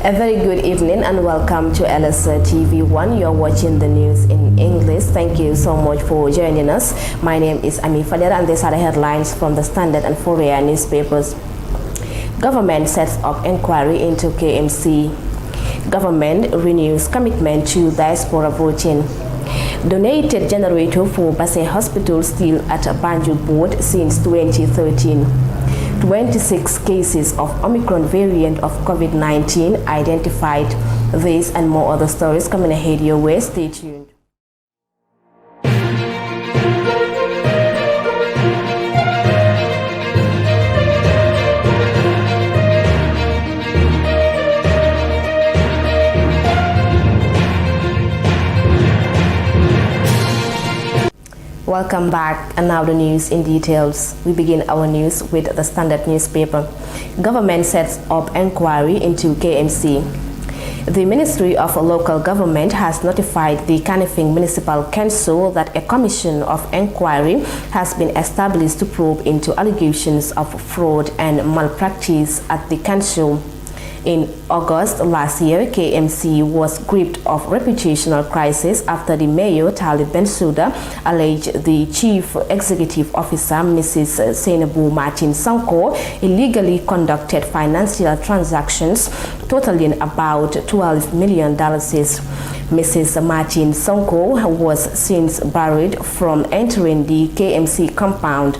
A very good evening and welcome to TV1. You're watching the news in English. Thank you so much for joining us. My name is Amie, Fadera, and these are the headlines from the Standard and Ferry newspapers. Government sets up inquiry into KMC. Government renews commitment to diaspora voting. Donated generator for Basse Hospital still at Banjuf board since 2013. 26 cases of Omicron variant of COVID-19 identified. This and more other stories coming ahead your way. Stay tuned. Welcome back, and now the news in details. We begin our news with the Standard newspaper. Government sets up inquiry into KMC. The Ministry of Local Government has notified the Kanifing Municipal Council that a commission of inquiry has been established to probe into allegations of fraud and malpractice at the council. In August last year, KMC was gripped of reputational crisis after the mayor, Talib Bensouda, alleged the chief executive officer, Mrs. Senabu Martin Sanko, illegally conducted financial transactions totaling about $12 million. Mrs. Martin Sanko was since barred from entering the KMC compound,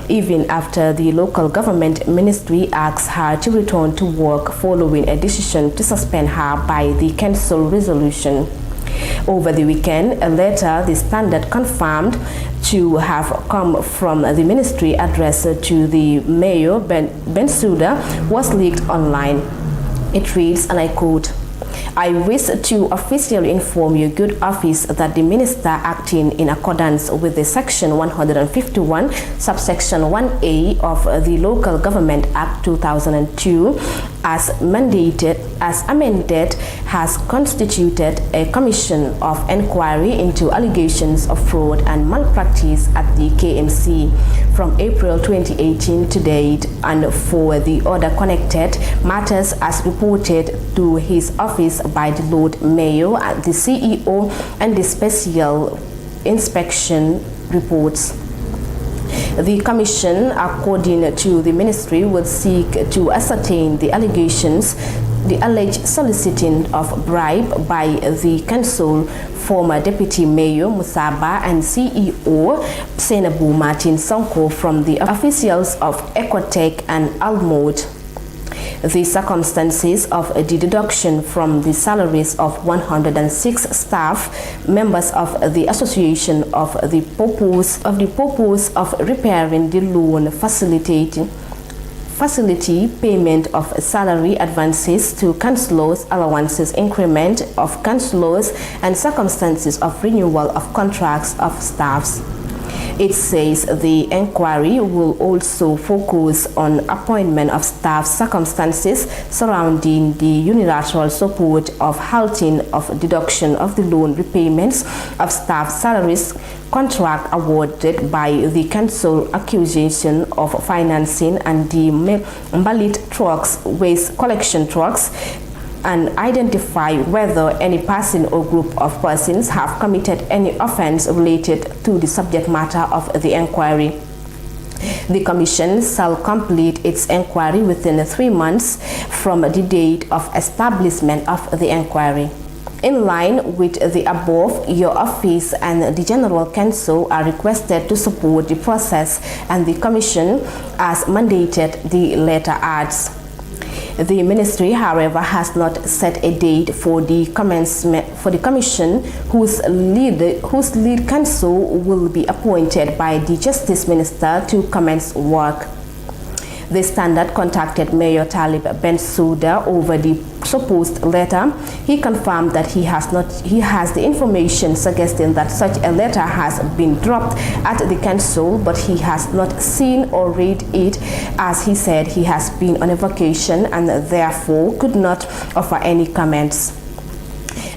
even after the local government ministry asked her to return to work following a decision to suspend her by the council resolution. Over the weekend, a letter the Standard confirmed to have come from the ministry addressed to the mayor, Bensouda, was leaked online. It reads, and I quote, "I wish to officially inform your good office that the minister, acting in accordance with the section 151 subsection 1A of the Local Government Act 2002 as amended, has constituted a commission of inquiry into allegations of fraud and malpractice at the KMC from April 2018 to date, and for the other connected matters as reported to his office by the Lord Mayor, the CEO, and the special inspection reports. The commission, according to the ministry, would seek to ascertain the allegations, the alleged soliciting of bribe by the council, former deputy mayor Musaba, and CEO Senabu Martin Sanko from the officials of Ecotech and Almod. The circumstances of the deduction from the salaries of 106 staff members of the association of the purpose of repairing the loan facility, payment of salary advances to councillors, allowances, increment of councillors, and circumstances of renewal of contracts of staffs. It says the inquiry will also focus on appointment of staff, circumstances surrounding the unilateral support of halting of deduction of the loan repayments of staff salaries, contract awarded by the council, accusation of financing, and the Mbalit trucks, waste collection trucks, and identify whether any person or group of persons have committed any offense related to the subject matter of the inquiry. The commission shall complete its inquiry within 3 months from the date of establishment of the inquiry. In line with the above, your office and the General Council are requested to support the process and the commission as mandated, the letter adds. The ministry, however, has not set a date for the commencement for the commission, whose lead counsel will be appointed by the Justice Minister to commence work. The Standard contacted Mayor Talib Bensouda over the supposed letter. He confirmed that he has the information suggesting that such a letter has been dropped at the council, but he has not seen or read it, as he said he has been on a vacation and therefore could not offer any comments.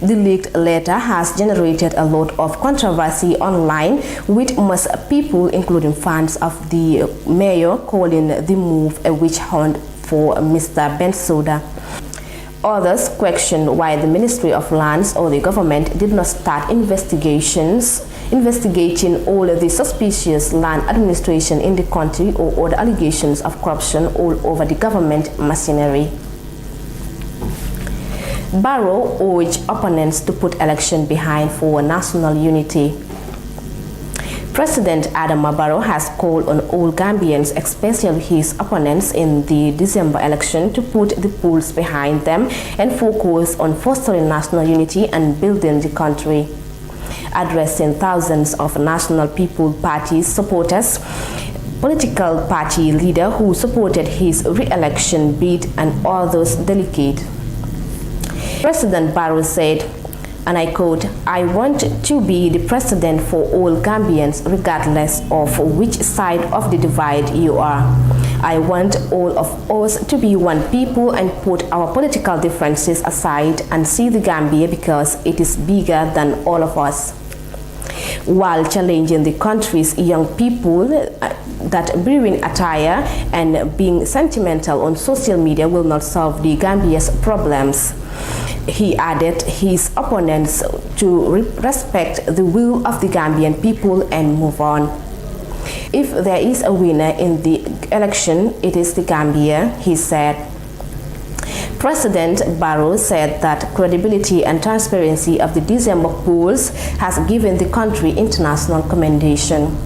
The leaked letter has generated a lot of controversy online, with most people, including fans of the mayor, calling the move a witch hunt for Mr. Bensouda. Others questioned why the Ministry of Lands or the government did not start investigating all the suspicious land administration in the country or the allegations of corruption all over the government machinery. Barrow urged opponents to put election behind for national unity. President Adama Barrow has called on all Gambians, especially his opponents in the December election, to put the polls behind them and focus on fostering national unity and building the country. Addressing thousands of National People Party supporters, political party leader who supported his re-election bid and others delegates, President Barrow said, and I quote, "I want to be the president for all Gambians regardless of which side of the divide you are. I want all of us to be one people and put our political differences aside and see the Gambia because it is bigger than all of us." While challenging the country's young people that wearing attire and being sentimental on social media will not solve the Gambia's problems, he added his opponents to respect the will of the Gambian people and move on. If there is a winner in the election, it is the Gambia, he said. President Barrow said that credibility and transparency of the December polls has given the country international commendation.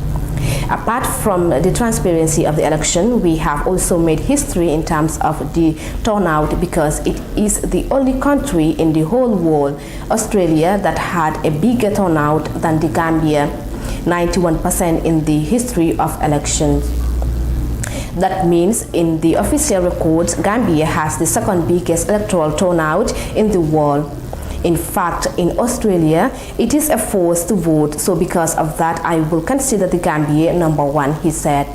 Apart from the transparency of the election, we have also made history in terms of the turnout because it is the only country in the whole world, Australia, that had a bigger turnout than the Gambia, 91% in the history of elections. That means in the official records, Gambia has the second biggest electoral turnout in the world. In fact, in Australia, it is a force to vote, so because of that, I will consider the Gambia number one, he said.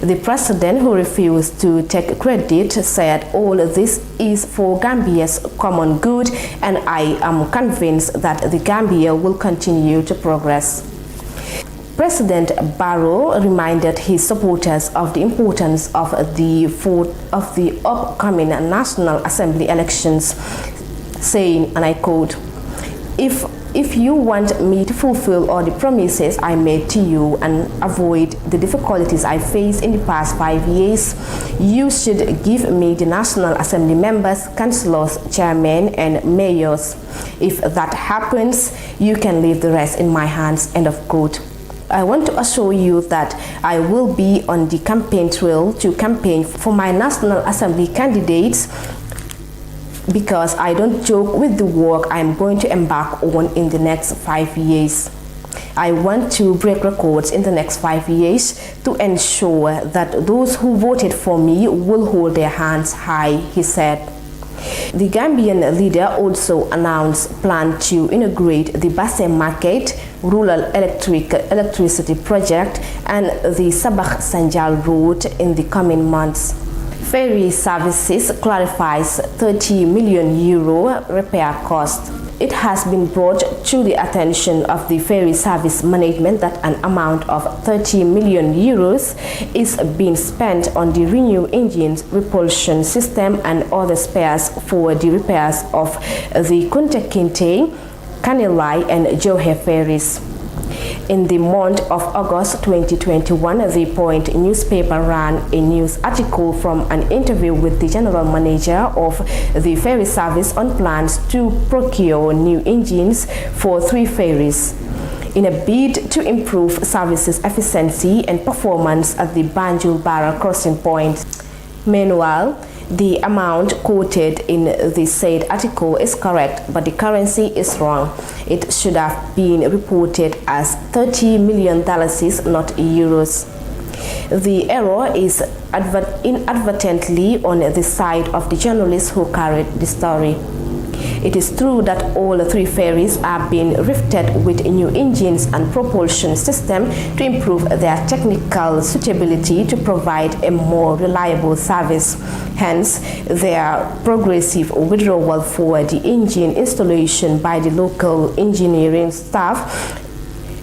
The president, who refused to take credit, said all this is for Gambia's common good, and I am convinced that the Gambia will continue to progress. President Barrow reminded his supporters of the importance of the upcoming National Assembly elections, saying, and I quote, If you want me to fulfill all the promises I made to you and avoid the difficulties I faced in the past 5 years, you should give me the National Assembly members, councillors, chairmen, and mayors. If that happens, you can leave the rest in my hands," end of quote. I want to assure you that I will be on the campaign trail to campaign for my National Assembly candidates because I don't joke with the work I'm going to embark on in the next 5 years. I want to break records in the next 5 years to ensure that those who voted for me will hold their hands high, he said. The Gambian leader also announced plans to integrate the Basse Market rural electricity project and the Sabah Sanjal road in the coming months. Ferry Services clarifies €30 million repair cost. It has been brought to the attention of the ferry service management that an amount of €30 million is being spent on the renewed engines, propulsion system and other spares for the repairs of the Kunta Kinte, Kanilai and Johe ferries. In the month of August 2021, the Point newspaper ran a news article from an interview with the general manager of the ferry service on plans to procure new engines for 3 ferries in a bid to improve services efficiency and performance at the Banjuf Barrow crossing point. Meanwhile, the amount quoted in the said article is correct, but the currency is wrong. It should have been reported as $30 million, not euros. The error is inadvertently on the side of the journalist who carried the story. It is true that all 3 ferries are being refitted with new engines and propulsion system to improve their technical suitability to provide a more reliable service. Hence, their progressive withdrawal for the engine installation by the local engineering staff.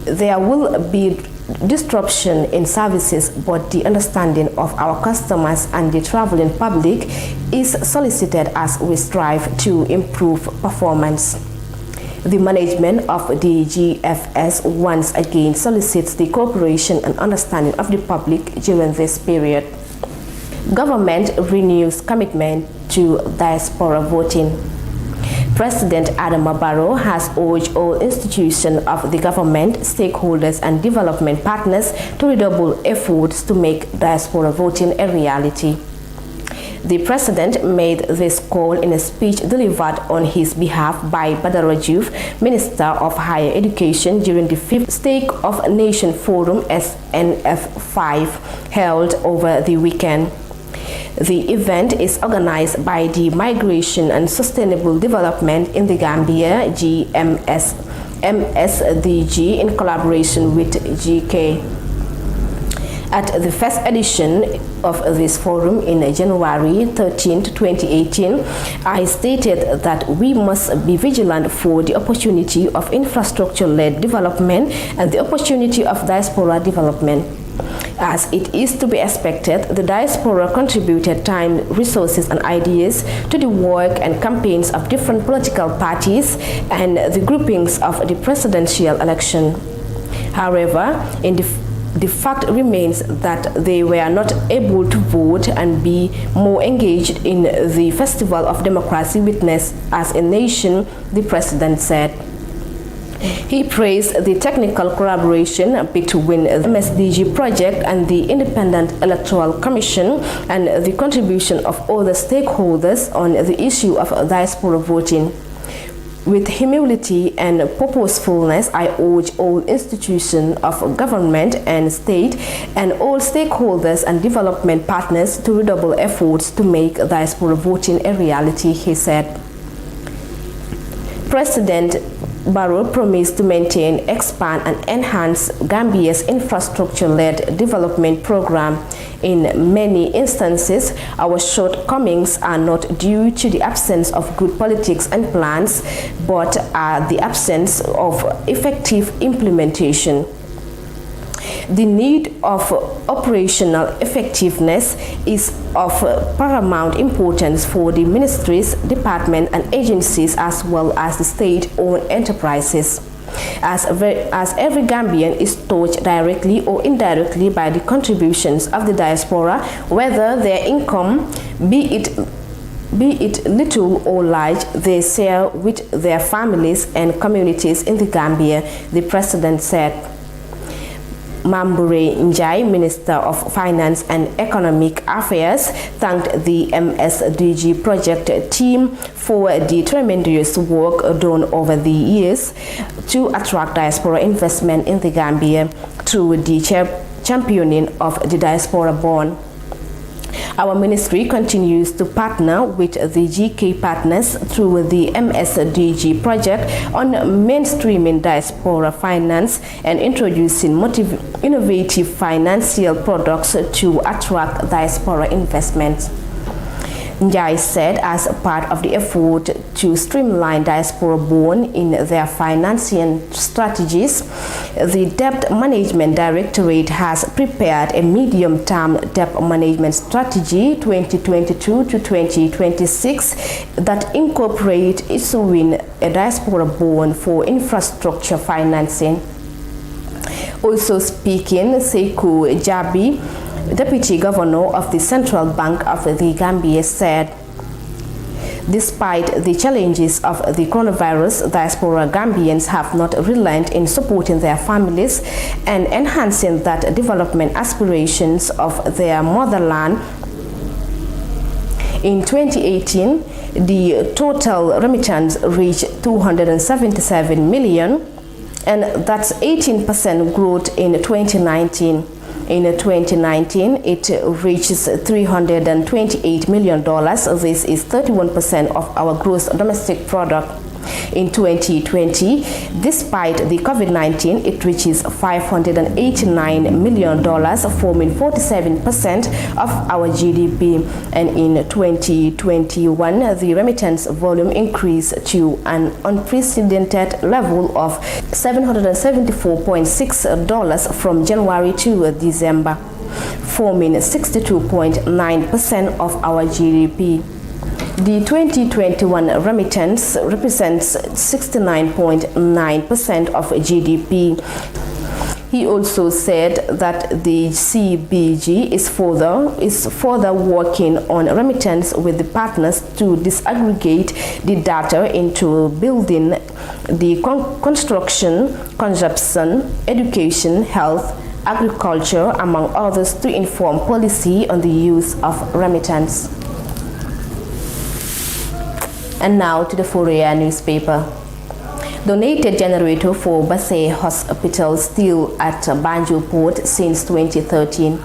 There will be disruption in services, but the understanding of our customers and the traveling public is solicited as we strive to improve performance. The management of the GFS once again solicits the cooperation and understanding of the public during this period. Government renews commitment to diaspora voting. President Barrow has urged all institutions of the government, stakeholders and development partners to redouble efforts to make diaspora voting a reality. The President made this call in a speech delivered on his behalf by Banjuf, Minister of Higher Education, during the 5th State of Nation Forum SNF5 held over the weekend. The event is organized by the Migration and Sustainable Development in the Gambia, MSDG, in collaboration with GK. At the first edition of this forum in January 13, 2018, I stated that we must be vigilant for the opportunity of infrastructure-led development and the opportunity of diaspora development. As it is to be expected, the diaspora contributed time, resources, and ideas to the work and campaigns of different political parties and the groupings of the presidential election. However, the fact remains that they were not able to vote and be more engaged in the festival of democracy witnessed as a nation, the President said. He praised the technical collaboration between the MSDG project and the Independent Electoral Commission and the contribution of other stakeholders on the issue of diaspora voting. With humility and purposefulness, I urge all institutions of government and state and all stakeholders and development partners to redouble efforts to make diaspora voting a reality, he said. President Barrow promised to maintain, expand, and enhance Gambia's infrastructure-led development program. In many instances, our shortcomings are not due to the absence of good politics and plans, but are the absence of effective implementation. The need of operational effectiveness is of paramount importance for the ministries, departments, and agencies, as well as the state-owned enterprises. As every Gambian is touched directly or indirectly by the contributions of the diaspora, whether their income, be it little or large, they share with their families and communities in the Gambia, the President said. Mambure Njai, Minister of Finance and Economic Affairs, thanked the MSDG project team for the tremendous work done over the years to attract diaspora investment in the Gambia through the championing of the diaspora bond. Our ministry continues to partner with the GK partners through the MSDG project on mainstreaming diaspora finance and introducing innovative financial products to attract diaspora investments. Njai said as a part of the effort to streamline diaspora bond in their financing strategies, the Debt Management Directorate has prepared a medium-term debt management strategy 2022 to 2026 that incorporates issuing a diaspora bond for infrastructure financing. Also speaking, Sekou Jabi, Deputy Governor of the Central Bank of the Gambia, said, despite the challenges of the coronavirus, diaspora Gambians have not relented in supporting their families and enhancing that development aspirations of their motherland. In 2018, the total remittance reached 277 million, and that's 18% growth in 2019. In 2019, it reaches $328 million. This is 31% of our gross domestic product. In 2020, despite the COVID-19, it reaches $589 million, forming 47% of our GDP. And in 2021, the remittance volume increased to an unprecedented level of $774.6 from January to December, forming 62.9% of our GDP. The 2021 remittance represents 69.9% of GDP. He also said that the CBG is further working on remittance with the partners to disaggregate the data into building, the construction, consumption, education, health, agriculture, among others, to inform policy on the use of remittance. And now to the Fadera newspaper. Donated generator for Basse Hospital still at Banjuf port since 2013.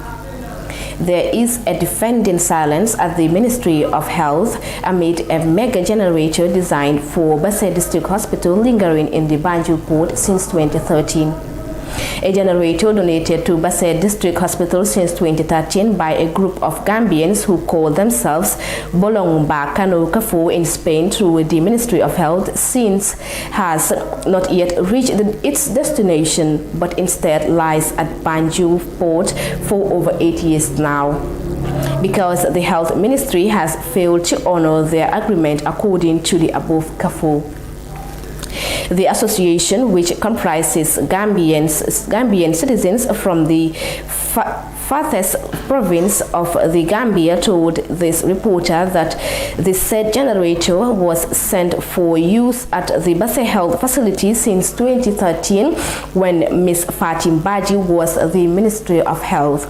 There is a defending silence at the Ministry of Health amid a mega generator designed for Basse District Hospital lingering in the Banjuf port since 2013. A generator donated to Basse District Hospital since 2013 by a group of Gambians who call themselves Bolongba Kano Kafo in Spain through the Ministry of Health since has not yet reached its destination, but instead lies at Banjuf port for over 8 years now, because the Health Ministry has failed to honor their agreement according to the above Kafo. The association, which comprises Gambian citizens from the farthest province of the Gambia, told this reporter that the said generator was sent for use at the Basse Health facility since 2013 when Ms. Fatim Baji was the Ministry of Health.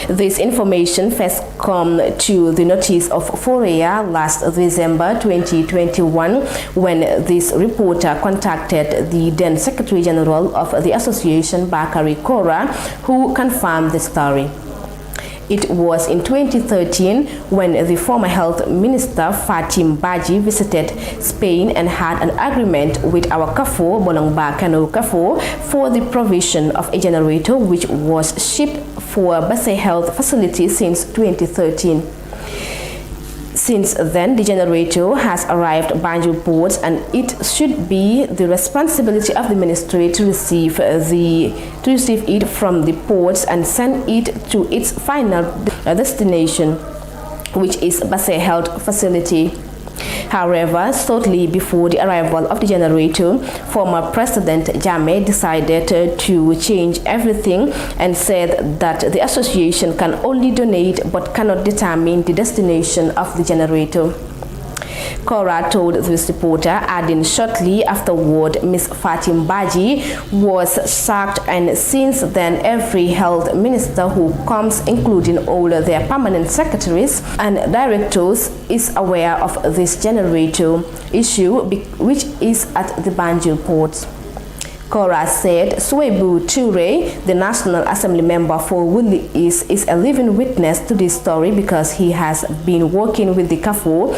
This information first came to the notice of Fadera last December 2021 when this reporter contacted the then Secretary General of the Association, Bakari Kora, who confirmed the story. It was in 2013 when the former Health Minister Fatim Baji visited Spain and had an agreement with our Kafo, Bolongba Kano Kafo, for the provision of a generator which was shipped for Basse Health facility since 2013. Since then, the generator has arrived at Banjuf port, and it should be the responsibility of the ministry to receive it from the ports and send it to its final destination, which is Basse Health facility. However, shortly before the arrival of the generator, former President Jammeh decided to change everything and said that the association can only donate but cannot determine the destination of the generator. Kora told this reporter, adding shortly afterward Ms. Fatim Baji was sacked, and since then every health minister who comes, including all their permanent secretaries and directors, is aware of this generator issue, which is at the Banjuf port. Kora said Suwaibu Toure, the National Assembly member for Woodley East, is a living witness to this story because he has been working with the CAFO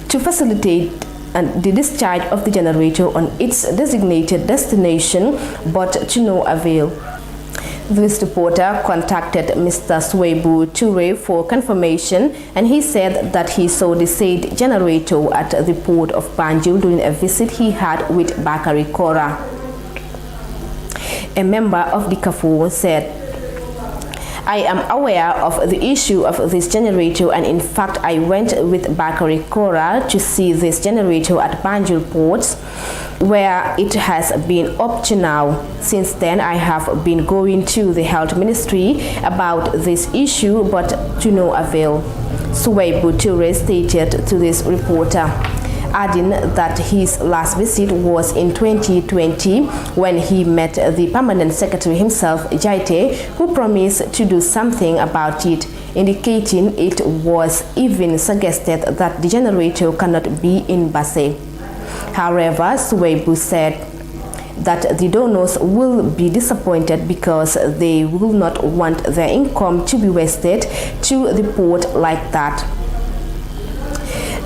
to facilitate the discharge of the generator on its designated destination, but to no avail. This reporter contacted Mr. Suwaibu Toure for confirmation, and he said that he saw the said generator at the port of Banjuf during a visit he had with Bakari Kora. A member of the CAFO said, I am aware of the issue of this generator, and in fact I went with Bakari Kora to see this generator at Banjuf port, where it has been up to now. Since then I have been going to the health ministry about this issue, but to no avail, Suwaibu Toure stated to this reporter, adding that his last visit was in 2020 when he met the permanent secretary himself, Jaite, who promised to do something about it, indicating it was even suggested that the generator cannot be in Basse. However, Suwaibu said that the donors will be disappointed because they will not want their income to be wasted to the port like that.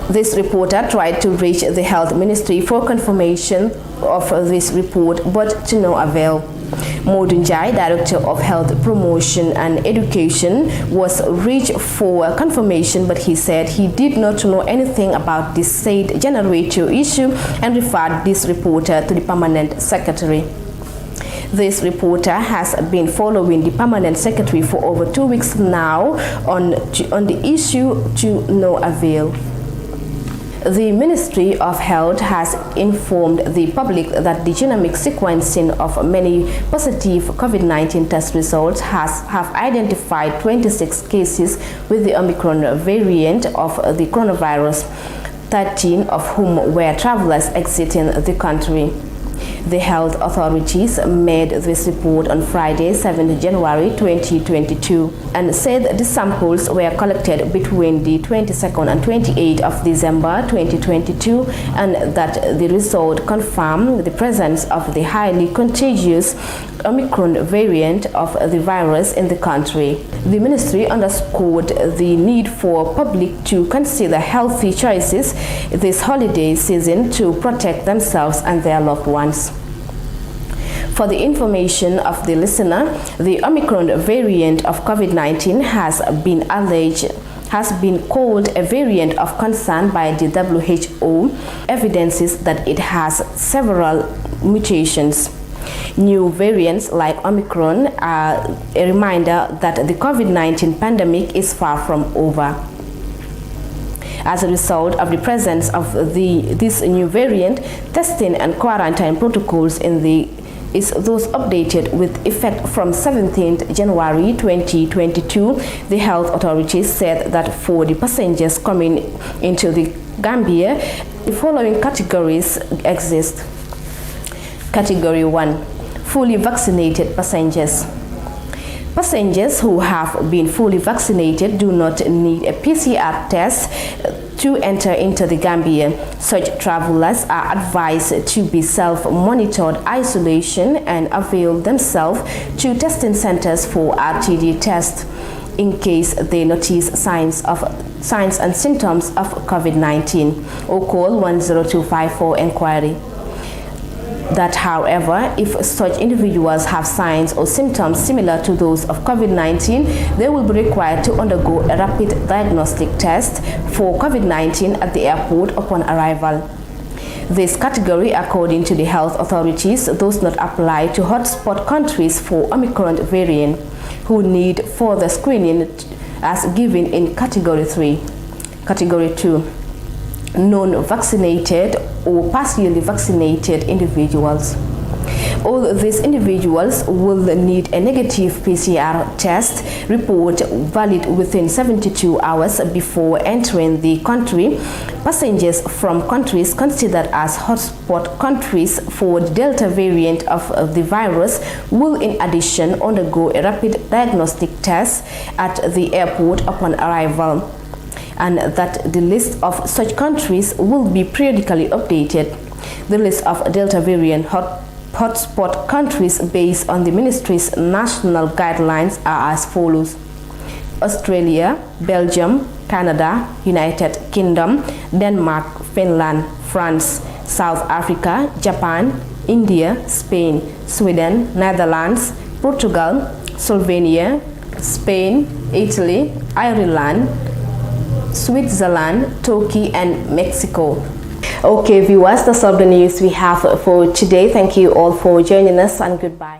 This reporter tried to reach the Health Ministry for confirmation of this report, but to no avail. Modunjai, Director of Health Promotion and Education, was reached for confirmation, but he said he did not know anything about this said generator issue and referred this reporter to the Permanent Secretary. This reporter has been following the Permanent Secretary for over 2 weeks now on the issue to no avail. The Ministry of Health has informed the public that the genomic sequencing of many positive COVID-19 test results have identified 26 cases with the Omicron variant of the coronavirus, 13 of whom were travelers exiting the country. The health authorities made this report on Friday, 7 January 2022, and said the samples were collected between the 22nd and 28th of December 2022, and that the result confirmed the presence of the highly contagious Omicron variant of the virus in the country. The ministry underscored the need for public to consider healthy choices this holiday season to protect themselves and their loved ones. For the information of the listener, the Omicron variant of COVID-19 has been called a variant of concern by the WHO, evidences that it has several mutations. New variants like Omicron are a reminder that the COVID-19 pandemic is far from over. As a result of the presence of this new variant, testing and quarantine protocols is those updated with effect from 17th January 2022. The health authorities said that for the passengers coming into the Gambia, the following categories exist. Category 1. Fully vaccinated passengers. Passengers who have been fully vaccinated do not need a PCR test to enter into the Gambia. Such travelers are advised to be self-monitored isolation and avail themselves to testing centers for RTD tests in case they notice signs and symptoms of COVID-19, or call 10254 for inquiry. That, however, if such individuals have signs or symptoms similar to those of COVID-19, they will be required to undergo a rapid diagnostic test for COVID-19 at the airport upon arrival. This category, according to the health authorities, does not apply to hotspot countries for Omicron variant, who need further screening as given in Category 3. Category 2. Non-vaccinated or partially vaccinated individuals. All these individuals will need a negative PCR test report valid within 72 hours before entering the country. Passengers from countries considered as hotspot countries for the Delta variant of the virus will in addition undergo a rapid diagnostic test at the airport upon arrival, and that the list of such countries will be periodically updated. The list of Delta variant hotspot countries based on the ministry's national guidelines are as follows: Australia, Belgium, Canada, United Kingdom, Denmark, Finland, France, South Africa, Japan, India, Spain, Sweden, Netherlands, Portugal, Slovenia, Spain, Italy, Ireland, Switzerland, Turkey, and Mexico. Okay, viewers, that's all the news we have for today. Thank you all for joining us, and goodbye.